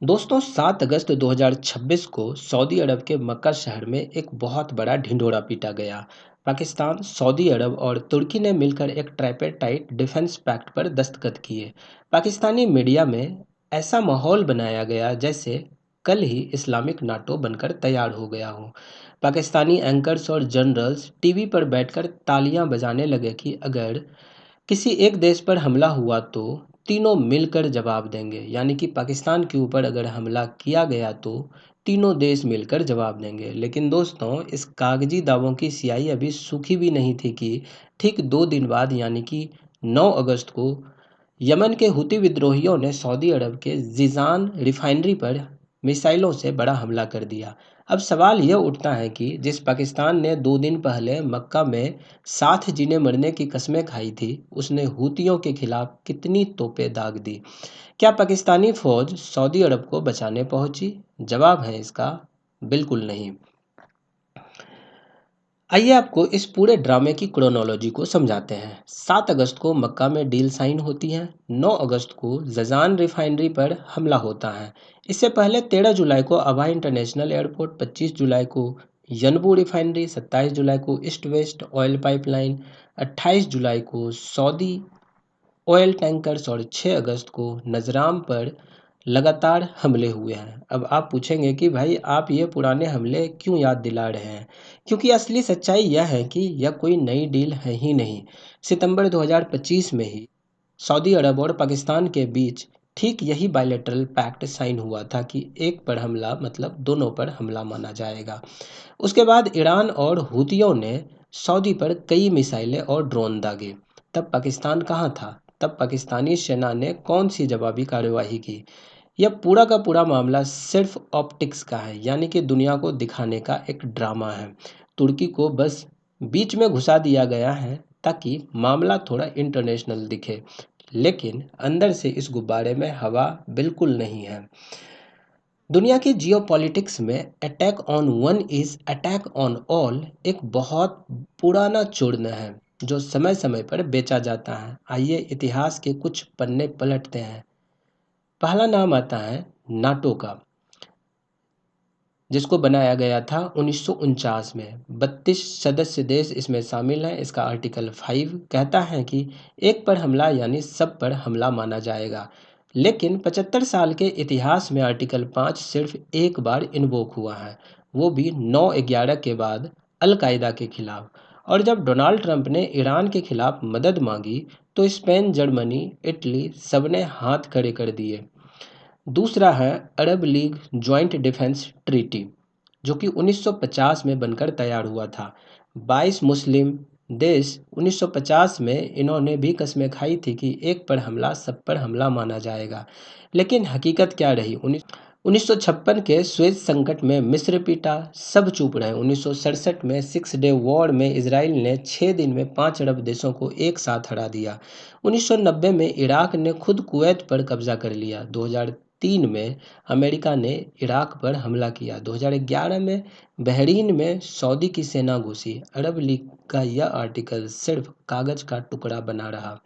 दोस्तों 7 अगस्त 2026 को सऊदी अरब के मक्का शहर में एक बहुत बड़ा ढिंढोरा पीटा गया। पाकिस्तान, सऊदी अरब और तुर्की ने मिलकर एक ट्राइपेटाइट डिफेंस पैक्ट पर दस्तखत किए। पाकिस्तानी मीडिया में ऐसा माहौल बनाया गया जैसे कल ही इस्लामिक नाटो बनकर तैयार हो गया हो। पाकिस्तानी एंकर्स और जनरल्स टीवी पर बैठकर तालियां बजाने लगे कि अगर किसी एक देश पर हमला हुआ तो तीनों मिलकर जवाब देंगे, यानी कि पाकिस्तान के ऊपर अगर हमला किया गया तो तीनों देश मिलकर जवाब देंगे। लेकिन दोस्तों, इस कागजी दावों की स्याही अभी सूखी भी नहीं थी कि ठीक 2 दिन बाद यानी कि 9 अगस्त को यमन के हुती विद्रोहियों ने सऊदी अरब के जीजान रिफाइनरी पर मिसाइलों से बड़ा हमला कर दिया। अब सवाल यह उठता है कि जिस पाकिस्तान ने 2 दिन पहले मक्का में साथ जीने मरने की कस्में खाई थी, उसने हूतियों के खिलाफ कितनी तोपें दाग दी। क्या पाकिस्तानी फौज सऊदी अरब को बचाने पहुंची? जवाब है इसका बिल्कुल नहीं। आइए आपको इस पूरे ड्रामे की क्रोनोलॉजी को समझाते हैं। 7 अगस्त को मक्का में डील साइन होती है। 9 अगस्त को जजान रिफाइनरी पर हमला होता है। इससे पहले 13 जुलाई को अबा इंटरनेशनल एयरपोर्ट, 25 जुलाई को यनबू रिफाइनरी, 27 जुलाई को ईस्ट वेस्ट ऑयल पाइपलाइन, 28 जुलाई को सऊदी ऑयल टैंकर्स और 6 अगस्त को नजराम पर लगातार हमले हुए हैं। अब आप पूछेंगे कि भाई आप ये पुराने हमले क्यों याद दिला रहे हैं? क्योंकि असली सच्चाई यह है कि यह कोई नई डील है ही नहीं। सितंबर 2025 में ही सऊदी अरब और पाकिस्तान के बीच ठीक यही बायलैटरल पैक्ट साइन हुआ था कि एक पर हमला मतलब दोनों पर हमला माना जाएगा। उसके बाद ईरान और हूतियों ने सऊदी पर कई मिसाइलें और ड्रोन दागे। तब पाकिस्तान कहाँ था? तब पाकिस्तानी सेना ने कौन सी जवाबी कार्यवाही की? यह पूरा का पूरा मामला सिर्फ ऑप्टिक्स का है, यानी कि दुनिया को दिखाने का एक ड्रामा है। तुर्की को बस बीच में घुसा दिया गया है ताकि मामला थोड़ा इंटरनेशनल दिखे, लेकिन अंदर से इस गुब्बारे में हवा बिल्कुल नहीं है। दुनिया की जियोपॉलिटिक्स में attack on one is attack on all एक बहुत पुराना चूर्ण है जो समय समय पर बेचा जाता है। आइए इतिहास के कुछ पन्ने पलटते हैं। पहला नाम आता है नाटो का, जिसको बनाया गया था 1949 में। 32 सदस्य देश इसमें शामिल हैं। इसका आर्टिकल 5 कहता है कि एक पर हमला यानी सब पर हमला माना जाएगा। लेकिन 75 साल के इतिहास में आर्टिकल 5 सिर्फ एक बार इन्वोक हुआ है, वो भी 9/11 के बाद अल-कायदा के खिलाफ। और जब डोनाल्ड ट्रंप ने ईरान के खिलाफ मदद मांगी तो स्पेन, जर्मनी, इटली सबने हाथ खड़े कर दिए। दूसरा है अरब लीग जॉइंट डिफेंस ट्रीटी, जो कि 1950 में बनकर तैयार हुआ था। 22 मुस्लिम देश 1950 में इन्होंने भी कस्में खाई थी कि एक पर हमला सब पर हमला माना जाएगा। लेकिन हकीकत क्या रही? 1956 के स्वेज संकट में मिस्र पीटा, सब चुप रहे। 1967 में 6 डे वॉर में इसराइल ने 6 दिन में 5 अरब देशों को एक साथ हरा दिया। 1990 में इराक ने खुद कुवैत पर कब्जा कर लिया। 2003 में अमेरिका ने इराक पर हमला किया। 2011 में बहरीन में सऊदी की सेना घुसी। अरब लीग का यह आर्टिकल सिर्फ कागज का टुकड़ा बना रहा।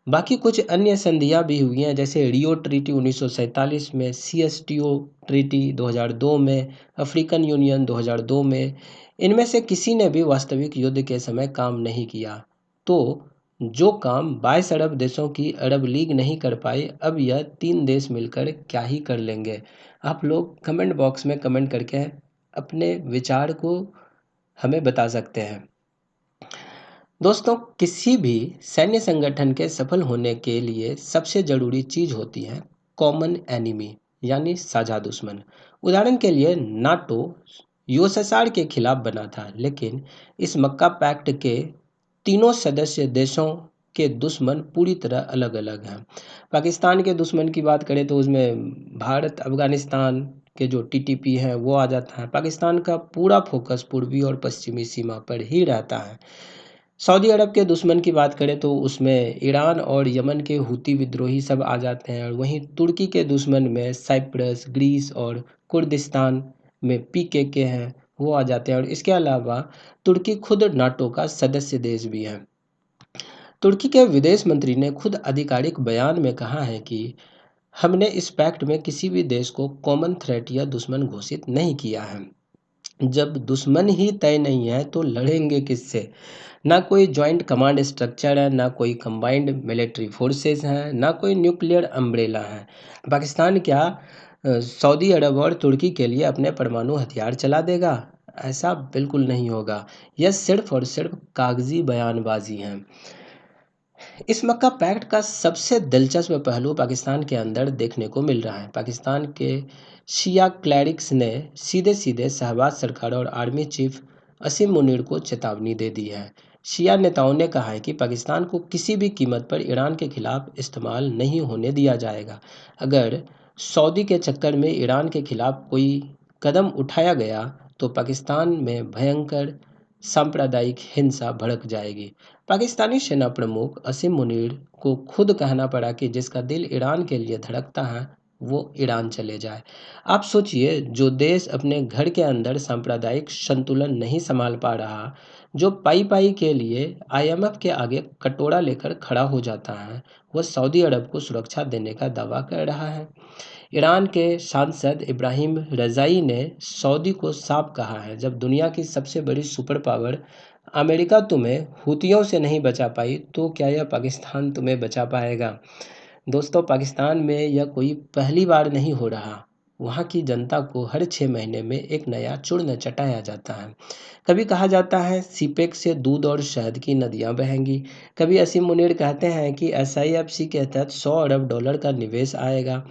बाकी कुछ अन्य संधियां भी हुई हैं, जैसे रियो ट्रीटी 1947 में, CSTO ट्रीटी 2002 में, अफ्रीकन यूनियन 2002 में। इनमें से किसी ने भी वास्तविक युद्ध के समय काम नहीं किया। तो जो काम 22 अरब देशों की अरब लीग नहीं कर पाई, अब यह 3 देश मिलकर क्या ही कर लेंगे? आप लोग कमेंट बॉक्स में कमेंट करके अपने विचार को हमें बता सकते हैं। दोस्तों, किसी भी सैन्य संगठन के सफल होने के लिए सबसे ज़रूरी चीज़ होती है कॉमन एनिमी, यानी साझा दुश्मन। उदाहरण के लिए नाटो यूएसएसआर के खिलाफ बना था, लेकिन इस मक्का पैक्ट के तीनों सदस्य देशों के दुश्मन पूरी तरह अलग अलग हैं। पाकिस्तान के दुश्मन की बात करें तो उसमें भारत, अफगानिस्तान के जो टीटीपी हैं वो आ जाता है। पाकिस्तान का पूरा फोकस पूर्वी और पश्चिमी सीमा पर ही रहता है। सऊदी अरब के दुश्मन की बात करें तो उसमें ईरान और यमन के हुती विद्रोही सब आ जाते हैं। और वहीं तुर्की के दुश्मन में साइप्रस, ग्रीस और कुर्दिस्तान में पीकेके हैं, वो आ जाते हैं। और इसके अलावा तुर्की खुद नाटो का सदस्य देश भी है। तुर्की के विदेश मंत्री ने खुद आधिकारिक बयान में कहा है कि हमने इस पैक्ट में किसी भी देश को कॉमन थ्रेट या दुश्मन घोषित नहीं किया है। जब दुश्मन ही तय नहीं है तो लड़ेंगे किससे? ना कोई जॉइंट कमांड स्ट्रक्चर है, ना कोई कंबाइंड मिलिट्री फोर्सेस हैं, ना कोई न्यूक्लियर अम्ब्रेला है। पाकिस्तान क्या सऊदी अरब और तुर्की के लिए अपने परमाणु हथियार चला देगा? ऐसा बिल्कुल नहीं होगा। यह सिर्फ और सिर्फ कागजी बयानबाजी है। इस मक्का पैक्ट का सबसे दिलचस्प पहलू पाकिस्तान के अंदर देखने को मिल रहा है। पाकिस्तान के शिया क्लैरिक्स ने सीधे सीधे शहबाज सरकार और आर्मी चीफ असीम मुनीर को चेतावनी दे दी है। शिया नेताओं ने कहा है कि पाकिस्तान को किसी भी कीमत पर ईरान के खिलाफ इस्तेमाल नहीं होने दिया जाएगा। अगर सऊदी के चक्कर में ईरान के खिलाफ कोई कदम उठाया गया तो पाकिस्तान में भयंकर सांप्रदायिक हिंसा भड़क जाएगी। पाकिस्तानी सेना प्रमुख असीम मुनीर को खुद कहना पड़ा कि जिसका दिल ईरान के लिए धड़कता है वो ईरान चले जाए। आप सोचिए, जो देश अपने घर के अंदर सांप्रदायिक संतुलन नहीं संभाल पा रहा, जो पाई पाई के लिए आईएमएफ के आगे कटोरा लेकर खड़ा हो जाता है, वह सऊदी अरब को सुरक्षा देने का दावा कर रहा है। ईरान के सांसद इब्राहिम रज़ाई ने सऊदी को साफ कहा है, जब दुनिया की सबसे बड़ी सुपर पावर अमेरिका तुम्हें हुतियों से नहीं बचा पाई तो क्या यह पाकिस्तान तुम्हें बचा पाएगा? दोस्तों, पाकिस्तान में यह कोई पहली बार नहीं हो रहा। वहाँ की जनता को हर 6 महीने में एक नया चूर्ण चटाया जाता है। कभी कहा जाता है सीपेक से दूध और शहद की नदियाँ बहेंगी। कभी असीम मुनीर कहते हैं कि एसआईएफसी के तहत $100 अरब का निवेश आएगा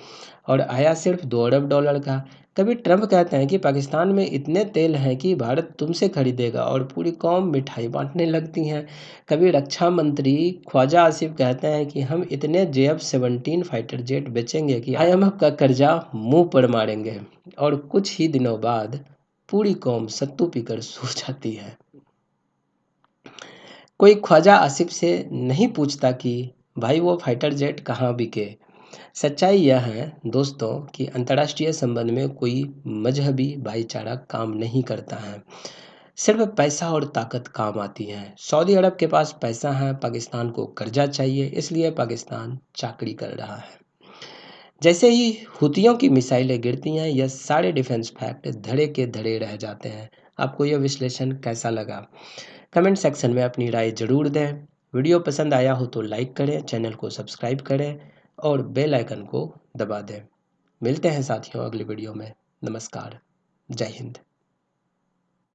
और आया सिर्फ $2 अरब का। कभी ट्रंप कहते हैं कि पाकिस्तान में इतने तेल हैं कि भारत तुमसे खरीदेगा और पूरी कौम मिठाई बांटने लगती हैं। कभी रक्षा मंत्री ख्वाजा आसिफ कहते हैं कि हम इतने JF-17 फाइटर जेट बेचेंगे कि आईएमएफ का कर्जा मुंह पर मारेंगे। और कुछ ही दिनों बाद पूरी कौम सत्तू पीकर सो जाती है। कोई ख्वाजा आसिफ से नहीं पूछता कि भाई वो फाइटर जेट कहाँ बिके। सच्चाई यह है दोस्तों कि अंतर्राष्ट्रीय संबंध में कोई मजहबी भाईचारा काम नहीं करता है। सिर्फ पैसा और ताकत काम आती है। सऊदी अरब के पास पैसा है, पाकिस्तान को कर्जा चाहिए, इसलिए पाकिस्तान चाकरी कर रहा है। जैसे ही हुतियों की मिसाइलें गिरती हैं, यह सारे डिफेंस फैक्ट धड़े के धड़े रह जाते हैं। आपको यह विश्लेषण कैसा लगा? कमेंट सेक्शन में अपनी राय जरूर दें। वीडियो पसंद आया हो तो लाइक करें, चैनल को सब्सक्राइब करें और बेल आइकन को दबा दें। मिलते हैं साथियों अगली वीडियो में। नमस्कार। जय हिंद।